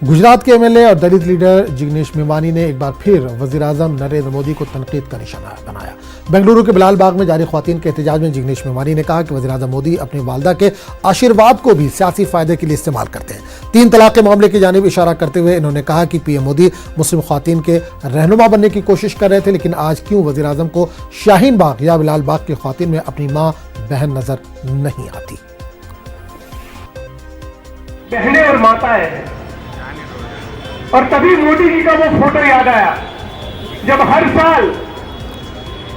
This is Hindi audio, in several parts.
गुजरात के एमएलए और दलित लीडर जिग्नेश मेवानी ने एक बार फिर वजीर-आज़म नरेंद्र मोदी को तनकीद का निशाना बनाया। बेंगलुरु के बिलाल बाग में जारी ख्वातीन के एहतजाज में जिग्नेश मेवानी ने कहा कि वजीर-आज़म मोदी अपनी वालदा के आशीर्वाद को भी सियासी फायदे के लिए इस्तेमाल करते हैं। 3 तलाक के मामले की जानिब इशारा करते हुए इन्होंने कहा कि पीएम मोदी मुस्लिम ख्वातीन के रहनुमा बनने की कोशिश कर रहे थे, लेकिन आज क्यों वजीर-आज़म को शाहीन बाग या बिलाल बाग की ख्वातीन में अपनी माँ बहन नजर नहीं आती। बहनें और माताएं हैं, और तभी मोदी जी का वो फोटो याद आया जब हर साल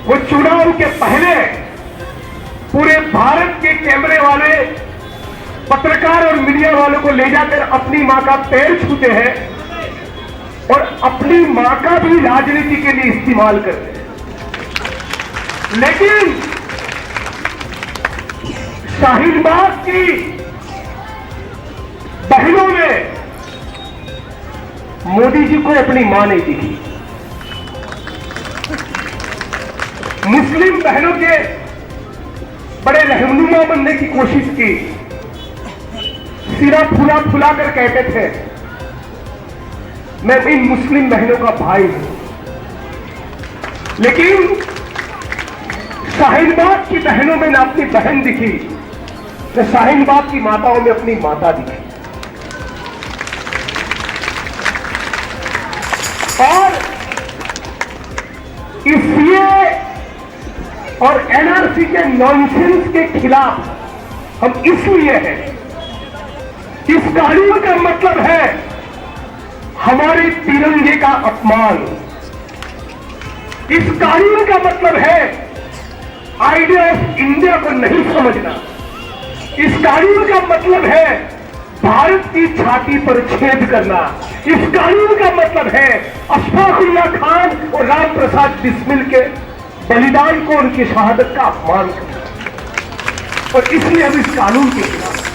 वो चुनाव के पहले पूरे भारत के कैमरे वाले पत्रकार और मीडिया वालों को ले जाकर अपनी मां का पैर छूते हैं और अपनी मां का भी राजनीति के लिए इस्तेमाल करते हैं। लेकिन शाहीन बाग की बहनों में मोदी जी को अपनी मां नहीं दिखी। मुस्लिम बहनों के बड़े रहनुमा बनने की कोशिश की, सिरा फुलाकर कहते थे मैं इन मुस्लिम बहनों का भाई हूं। लेकिन शाहीन बाग की बहनों में ना अपनी बहन दिखी, न शाहीन बाग की माताओं में अपनी माता दिखी। और इस सीए और एनआरसी के नॉनसेंस के खिलाफ हम इसलिए हैं, इस कानून का मतलब है हमारे तिरंगे का अपमान। इस कानून का मतलब है आइडिया ऑफ इंडिया को नहीं समझना। इस कानून का मतलब है भारत की छाती पर छेद करना। इस कानून का मतलब है अशफाकुल्लाह खान और राम प्रसाद बिस्मिल के बलिदान को, उनकी शहादत का अपमान करना। और इसलिए हम इस कानून के खिलाफ